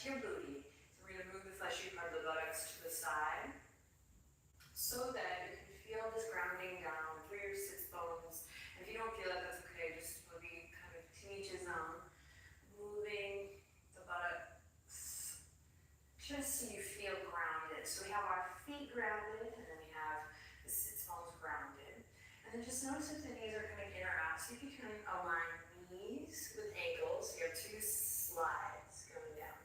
to your booty. So we're going to move the fleshy part of the buttocks to the side so that you can feel this grounding down through your sits bones. And if you don't feel it, that's okay. Just maybe kind of to each his own. Moving the buttocks just so you feel grounded. So we have our feet grounded, and then we have the sits bones grounded. And then just notice if the knees are coming in or out. See if you can align knees with ankles. You have two slides going down.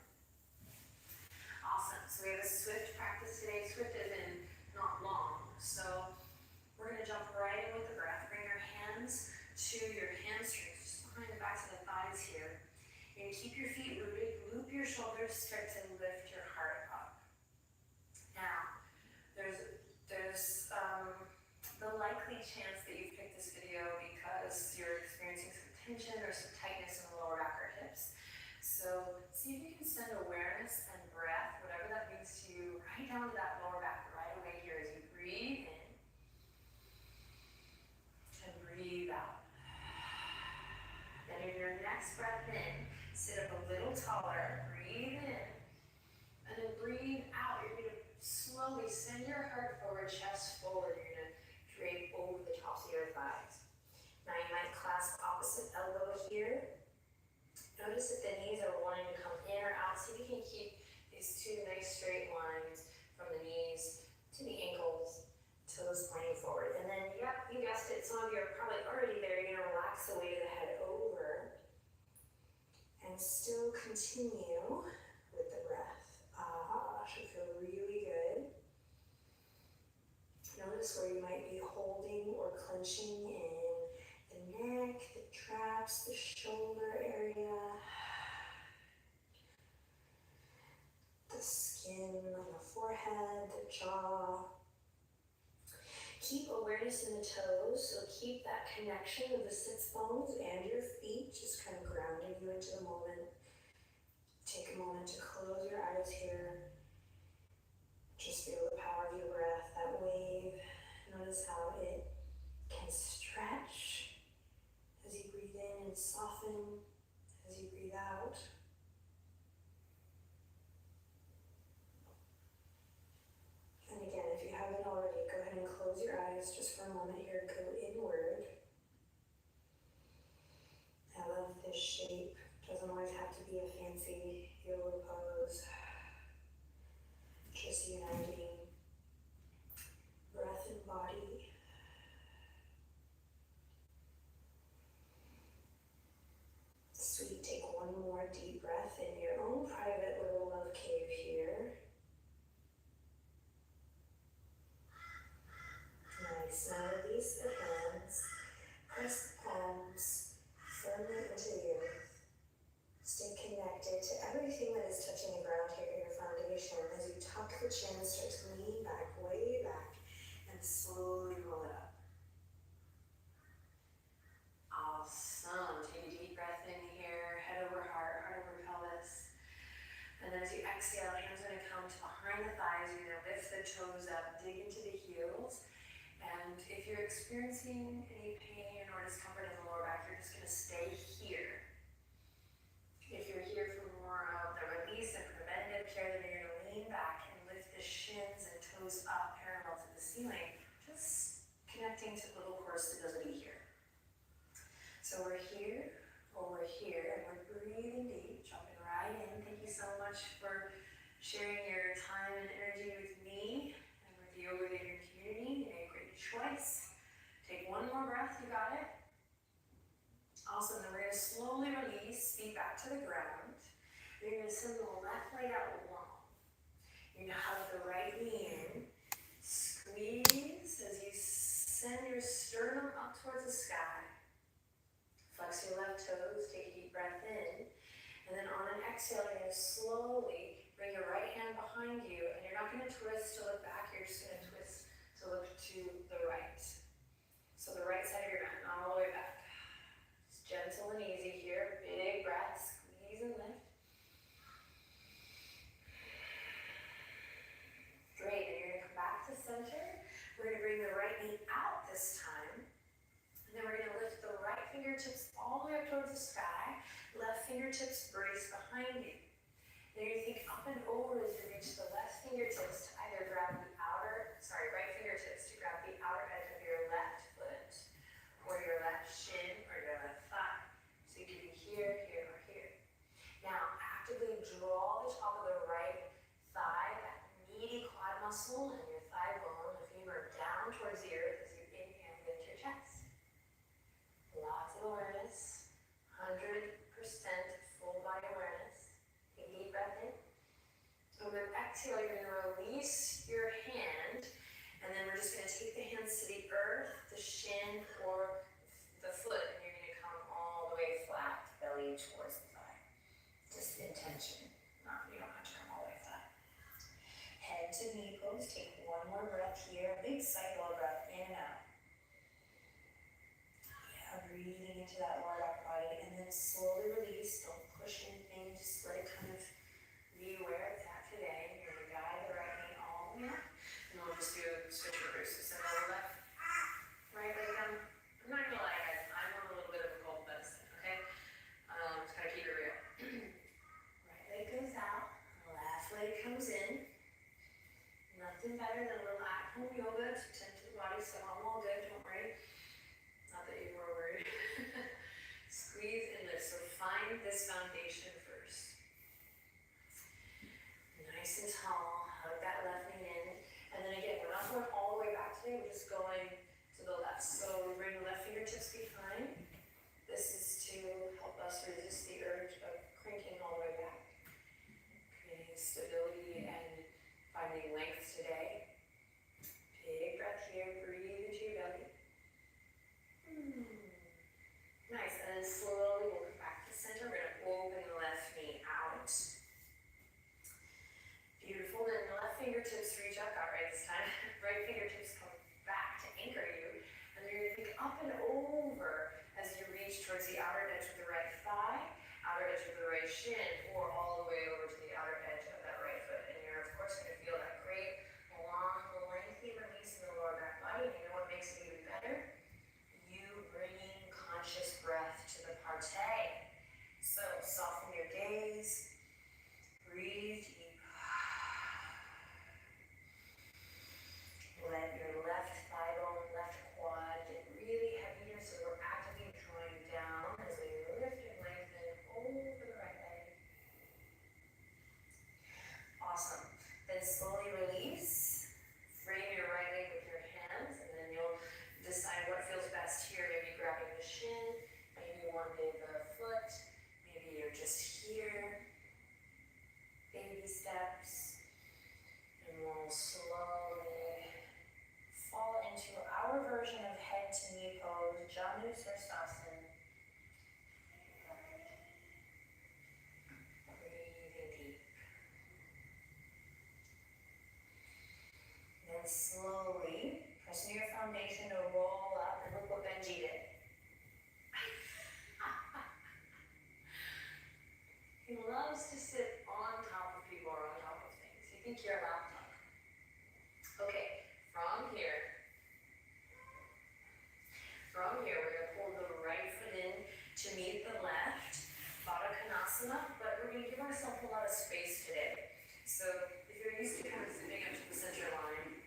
Awesome. So we have a swift practice today. Swift as in not long. So we're going to jump right in with the breath. Bring your hands to your hamstrings, just behind the backs of the thighs here. You're going to keep your feet rooted. Loop your shoulders, start to lift your heart up. Now, there's the likely chance that you've picked this video because you're experiencing some tension or some tightness in the lower back or hips. So see if you can send awareness and breath, whatever that means to you, right down to that lower back right away here as you breathe in and breathe out. Then in your next breath in, sit up a little taller, breathe in, and then breathe out. You're going to slowly send your heart forward, chest forward. You're going to drape over the tops of your thighs. Now you might clasp opposite elbow here. Notice if the knees are wanting to come in or out. See if you can keep these two nice straight lines from the knees to the ankles, toes pointing forward. And then, yep, you guessed it, some of you are probably already there. You're going to relax the weight of the head over and still continue with the breath. Should feel really good. Notice where you might be holding or clenching in the neck, the traps, the shoulder area, the skin on the forehead, the jaw. Keep awareness in the toes, so keep that connection of the sits bones and your feet, just kind of grounding you into the moment. Take a moment to close your eyes here. Just feel the power of your breath, that wave. Notice how it can stretch as you breathe in and soften as you breathe out. And again, if you haven't already, go ahead and close your eyes just for a moment here. Go inward. I love this shape. Doesn't always have to be a fancy yoga pose. Just uniting breath and body. Sweet, take one more deep breath in your own private little love cave here. Nice, now release the hands, press the palms firmly into the earth. Stay connected to everything that is touching the ground here, your foundation. As you tuck the chin, start to lean back, way back, and slowly roll it up. Awesome. Take a deep breath in here, head over heart, heart over pelvis. And then as you exhale, hands are going to come to behind the thighs. You're going to lift the toes up, dig into the heels. And if you're experiencing any pain or discomfort in the lower back, you're just going to stay here. If you're here for more of the release and preventative care, then you're going to lean back and lift the shins and toes up parallel to the ceiling, just connecting to the little core stability here. So we're here, or we're here, and we're breathing deep, jumping right in. Thank you so much for sharing your time and energy with me and with the Yoga with Adriene community. You made a great choice. Take one more breath, you got it? Awesome, then we're going to slowly release, feet back to the ground. You're going to send the left leg out long. You're going to hug the right knee in. Squeeze as you send your sternum up towards the sky. Flex your left toes, take a deep breath in. And then on an exhale, you're going to slowly bring your right hand behind you. And you're not going to twist to look back, you're just going to twist to look to the right. So the right side of your mat, not all the way back. Gentle and easy here. Big breath, squeeze and lift. Great, and you're going to come back to center. We're going to bring the right knee out this time. And then we're going to lift the right fingertips all the way up towards the sky. Left fingertips brace behind you. Then you're going to think up and over as you reach the left fingertips to either grab the right fingertips to grab the outer edge of your left foot, or your left shin, or your left thigh. So you could be here, here, or here. Now, actively draw the top of the right thigh, that meaty quad muscle and your thigh bone, the femur down towards the earth as you inhale, lift your chest. Lots of awareness, 100% full body awareness. Take a deep breath in. And then exhale, you're going to release your hand, and then we're just going to take the hands to the earth, the shin, or the foot, and you're going to come all the way flat, belly towards the thigh. Just intention. You don't have to come all the way flat. Head to knee pose. Take one more breath here. Big cycle of breath in and out. Yeah, breathing into that lower back body, and then slowly release. Don't push anything. Just let it kind of be where it's at today. You're going to guide the right knee all the way up. And we'll just do switcheroos. So lower left, right leg down. I'm not going to lie, guys. I'm on a little bit of a cold medicine, okay? Just got to keep it real. Right leg goes out. Left leg comes in. Nothing better than a little at-home yoga to tend to the body, so I'm all good, don't worry. Not that you were worried. Squeeze and lift. So find this foundation first. Nice and tall, hug that left knee in. And then again, we're not going all the way back today, we're just going to the left. So we bring the left fingertips behind. This is to help us resist the urge of cranking all the way back. Creating stability and finding length today. Big breath here, breathe into your belly. Nice, and then slowly we'll come back to center. We're going to open the left knee out. Beautiful, then the left fingertips reach up, not right this time. Right fingertips come back to anchor you. And you're going to think up and over as you reach towards the outer edge of the right thigh, outer edge of the right shin, or all the way over to the outer edge of that right foot. And you're, of course, going to feel that great, long, lengthy release in the lower back body. And you know what makes it even better? You bringing conscious breath to the partay. So soften your gaze, breathe deep. Let your left thigh bone, left quad get really heavy here, so we're actively drawing down as we lift and lengthen over the right leg. Awesome. Then slowly release. Frame your right leg with your hands, and then you'll decide what feels best here. Maybe grabbing the shin, maybe one day the foot, maybe you're just here. Baby steps. And we'll slowly fall into our version of head to knee pose, Janu Sirsasana. Breathing deep. Then slowly press into your foundation to roll up, and look what Benji did. He loves to sit on top of people or on top of things. You think you're a laptop. Okay. From here, we're going to pull the right foot in to meet the left, Baddha Konasana, but we're going to give ourselves a lot of space today. So if you're used to kind of zipping up to the center line,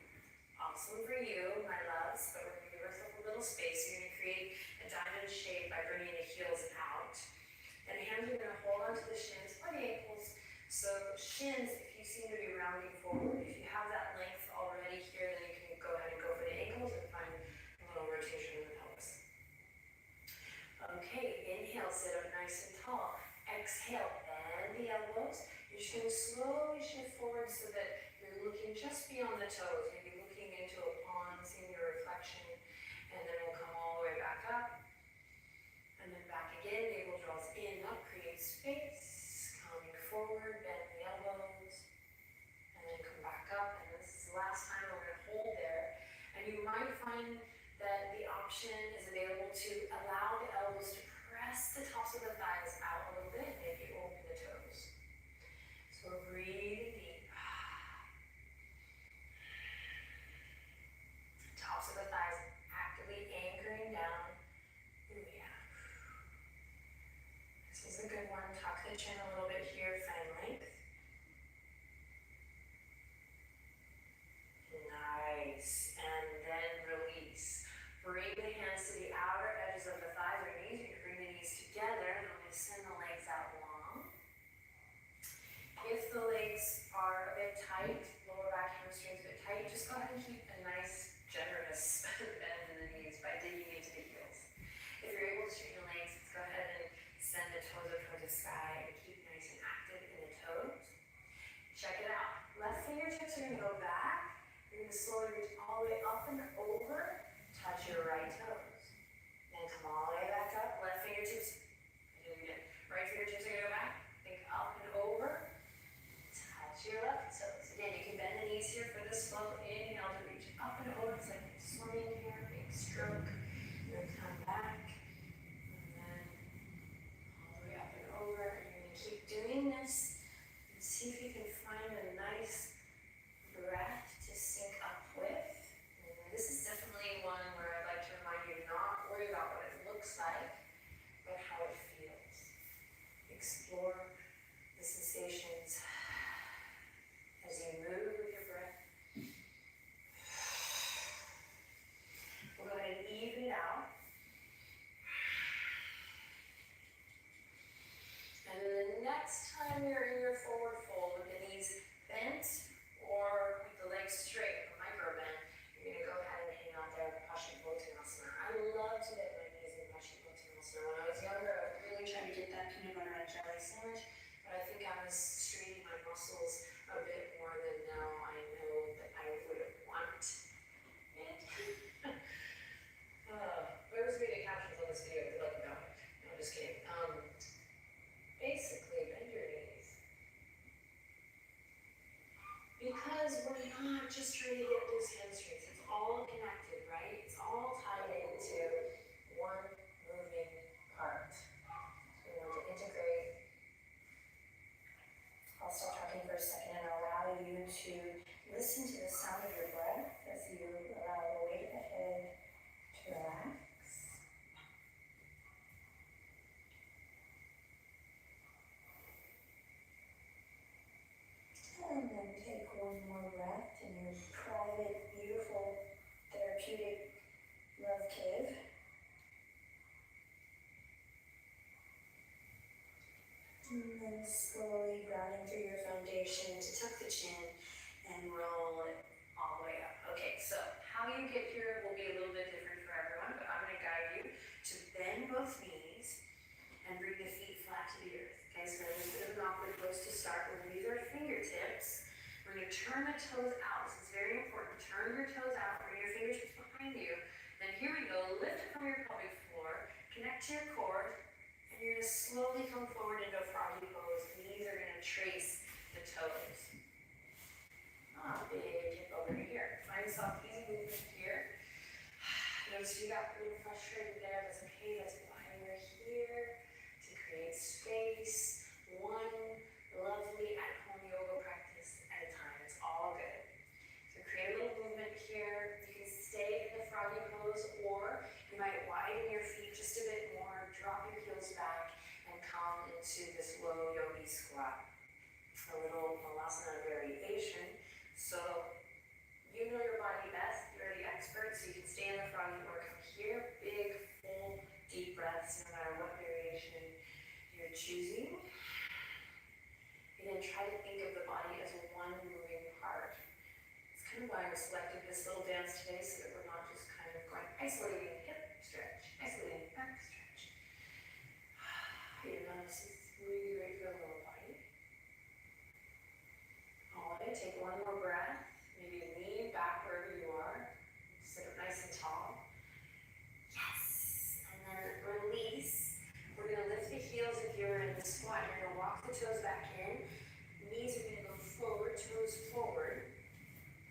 awesome for you, my loves, but we're going to give ourselves a little space. You're going to create a diamond shape by bringing the heels out. And hands are going to hold onto the shins or the ankles. So shins, if you seem to be rounding forward, if you have that length already here, then you can go ahead and go for the ankles and find a little rotation in the pelvis. Okay, inhale, sit up nice and tall. Exhale, bend the elbows. You're just going to slowly shift forward so that you're looking just beyond the toes, maybe looking into a pond, seeing your reflection, and then we'll come all the way back up. And then back again, navel draws in, up, create space, coming forward, bend the elbows, and then come back up. And this is the last time we're going to hold there. And you might find that the option is available to allow the elbows to press the tops of the thighs out a little bit, maybe open the toes. So breathe deep. Tops of the thighs actively anchoring down. Ooh, yeah. This is a good one. Tuck the chin a little bit here, find length. your forward fold with the knees bent or with the legs straight, a micro bend. You're going to go ahead and hang out there, Paschimottanasana. I love to bend my knees in Paschimottanasana. When I was younger, I was really trying to get that peanut butter and jelly sandwich, but I think I was straining my muscles a bit more than now I know that I would want it. Whoever's reading captions on this video, good luck about it. No, I'm just kidding. Basically, bend your knees. Because we're not just trying to get loose hamstrings. It's all connected, right? It's all tied into one moving part. So we want to integrate. I'll stop talking for a second and allow you to listen to the sound of your breath as you allow the weight of the head to relax. And then take one more breath in your private, beautiful, therapeutic love cave. And then slowly grounding through your foundation to tuck the chin and roll it all the way up. Okay, so how you get here will be a little bit different for everyone, but I'm going to guide you to bend both knees and bring the feet flat to the earth. Okay, so there's a bit of an awkward place to start. We're going to use our fingertips. We're going to turn the toes out. This is very important. Turn your toes out. Bring your fingertips behind you. Then here we go. Lift from your pelvic floor. Connect to your core. And you're going to slowly come forward into a froggy pose. Knees are going to trace the toes. Big hip over here. Find soft, easy movement here. Notice you got a little frustrated there. That's okay. That's why we're here. To create space. One lovely at-home yoga practice at a time. It's all good. So create a little movement here. You can stay in the froggy pose, or you might widen your feet just a bit more, drop your heels back, and come into this low yogi squat. A little malasana variation. So you know your body best. You're the expert, so you can stay in the froggy or come here. Big, full, deep breaths, no matter what variation you're choosing. And then try to think of the body as one moving part. It's kind of why I selected this little dance today, so that we're not just kind of going isolating hip stretch, isolating back stretch. You know, this is really great for the lower body. All right, take one more breath. Maybe lean back wherever you are. Sit up nice and tall. Yes. And then release. We're going to lift the heels if you're in the squat. You're going to walk the toes back in. Knees are going to go forward, toes forward.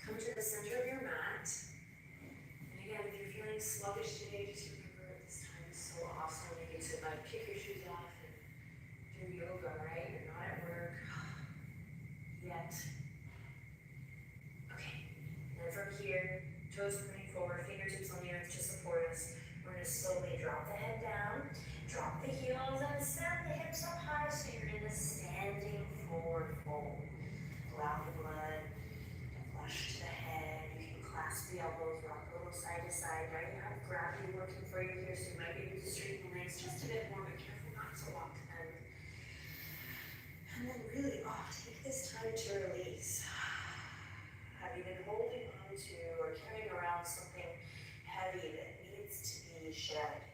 Come to the center of your mat. And again, if you're feeling sluggish today, just remember this time is so awesome. You get to like kick your shoes off and do yoga, right? You're not at work yet. Okay. And then from here, toes pointing forward, fingertips on the earth to support us. We're going to slowly drop the head down. Drop the heels and send the hips up high so you're in a standing forward fold. Allow the blood to flush to the head. You can clasp the elbows, rock a little side to side. Now you have gravity working for you here, so you might be able to straighten the legs just a bit more, but careful not to lock them. And then really, take this time to release. Have you been holding on to or carrying around something heavy that needs to be shed?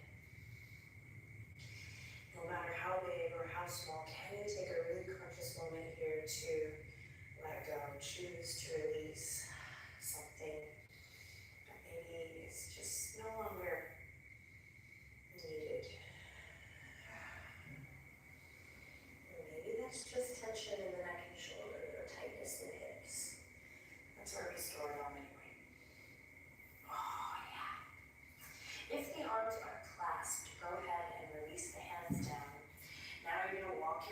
No matter how big or how small, can you take a really conscious moment here to let go, choose to release something that maybe is just no longer needed. Or maybe that's just tension in the neck and shoulder or tightness in the hips. That's where we store it all anyway. Oh yeah. If the arms are clasped, go ahead and release the hands down. Now you're going to walk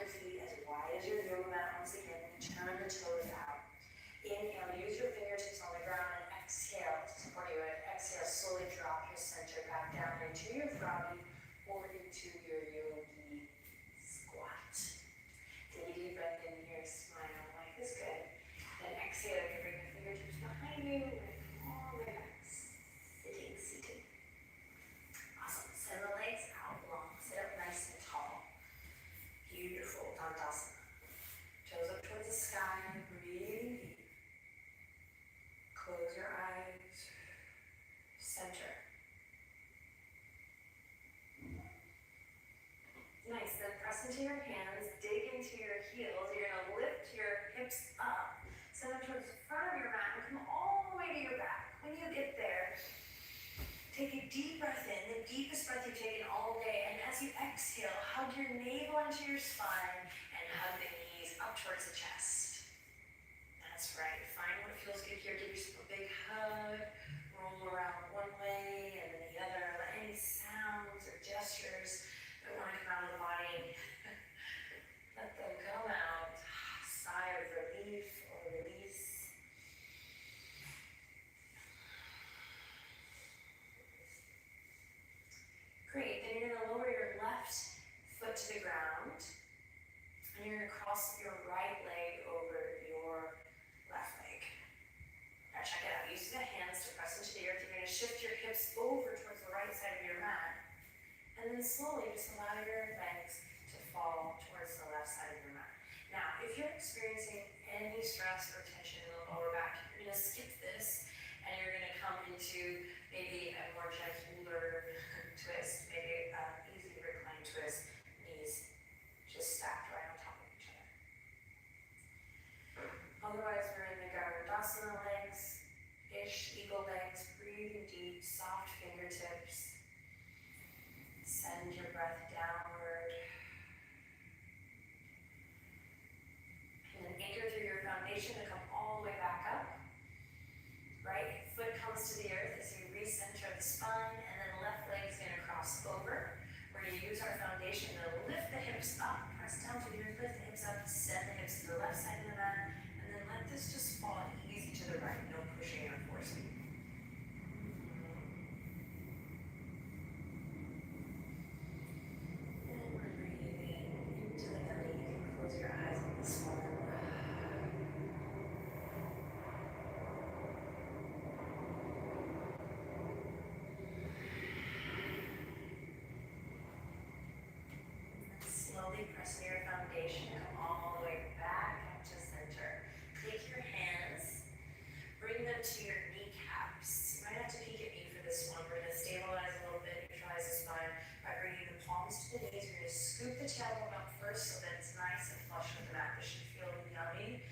Take a deep breath in, the deepest breath you've taken all day, and as you exhale, hug your navel into your spine and hug the knees up towards the chest. That's right, find what feels good here, give yourself a big hug, roll around one way and then the other, let any sounds or gestures that want to come out of the body, let them come out, sigh of relief or release. Great, then you're going to lower your left foot to the ground, and you're going to cross your right leg over your left leg. Now check it out, use the hands to press into the earth. You're going to shift your hips over towards the right side of your mat, and then slowly just allow your legs to fall towards the left side of your mat. Now, if you're experiencing any stress or tension in the lower back, you're going to skip this, and you're going to come into maybe a more gentler twist, maybe easy recline twist, knees just stacked right on top of each other. Otherwise, we're in the Garudasana legs-ish, eagle legs, breathing deep, soft fingertips. Send your breath downward. And then anchor through your foundation to come all the way back up. Right foot comes to the earth as you recenter the spine, and then left leg's going to cross over. We're going to use our foundation to lift the hips up, press down to the earth, lift the hips up, send the hips to the left side of the mat, and then let this just fall easy to the right, no pushing or forcing. And we're breathing into the belly. You can close your eyes on this one. Slowly press near your foundation, come all the way back up to center. Take your hands, bring them to your kneecaps. You might have to peek at me for this one. We're going to stabilize a little bit, neutralize the spine by bringing the palms to the knees. We're going to scoop the tailbone up first so that it's nice and flush with the mat. This should feel yummy,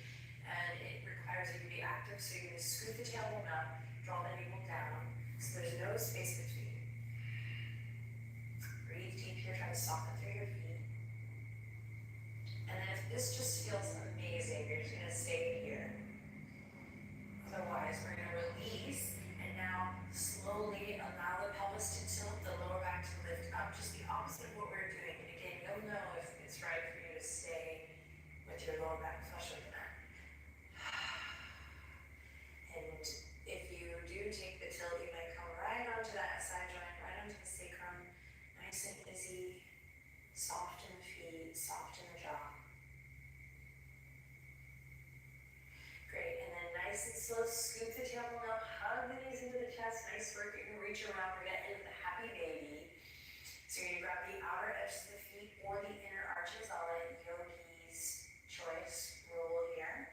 and it requires you to be active. So you're going to scoop the tailbone up, draw the navel down, so there's no space between. Breathe deep here, try to soften through your feet. And then if this just feels amazing, you're just going to stay here. Otherwise, we're going to release, and now slowly allow the pelvis to tilt, the lower back to lift up, just the opposite of what we're doing. And again, you'll know if it's right for you to stay with your lower back flush with the mat. And if you do take the tilt, you might come right onto that side joint, right onto the sacrum, nice and easy, soft in the feet, soft in the jaw. Great, and then nice and slow, scoop the tailbone up, hug the knees into the chest, nice work. You're going to reach around, we're going to end with a happy baby. So you're going to grab the outer edges of the feet or the inner arches. I'll let yogi's choice rule here.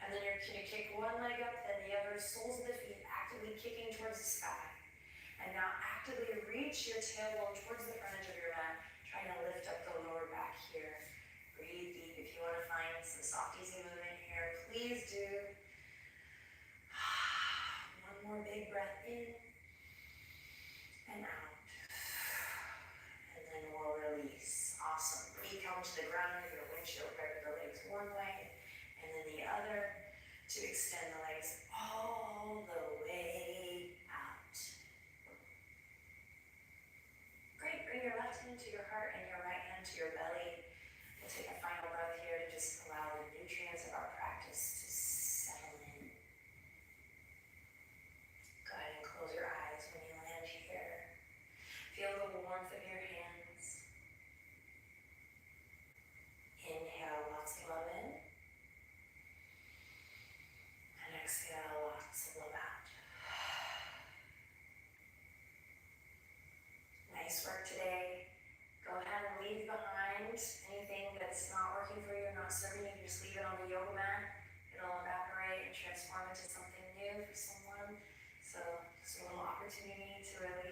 And then you're going to kick one leg up, then the other, soles of the feet actively kicking towards the sky. And now actively reach your tailbone towards the front edge of your mat, trying to lift up the lower back here. Breathe deep. If you want to find some soft, easy movement here, please do. One more big breath in and out. And then we'll release. Awesome. Feet come to the ground. You're going to windshield grab the legs one way and then the other to extend the legs all the way out. Great. Bring your left hand to your heart and your right hand to your belly. We'll take a final breath here to just allow the nutrients of our practice to settle in. Go ahead and close your eyes when you land here. Feel the warmth of your hands. Inhale lots of love in. And exhale lots of love out. Nice work today. Go ahead and leave behind anything that's not working for you, not serving you. Just leave it on the yoga mat. It'll evaporate and transform into something new for someone. So just a little opportunity to really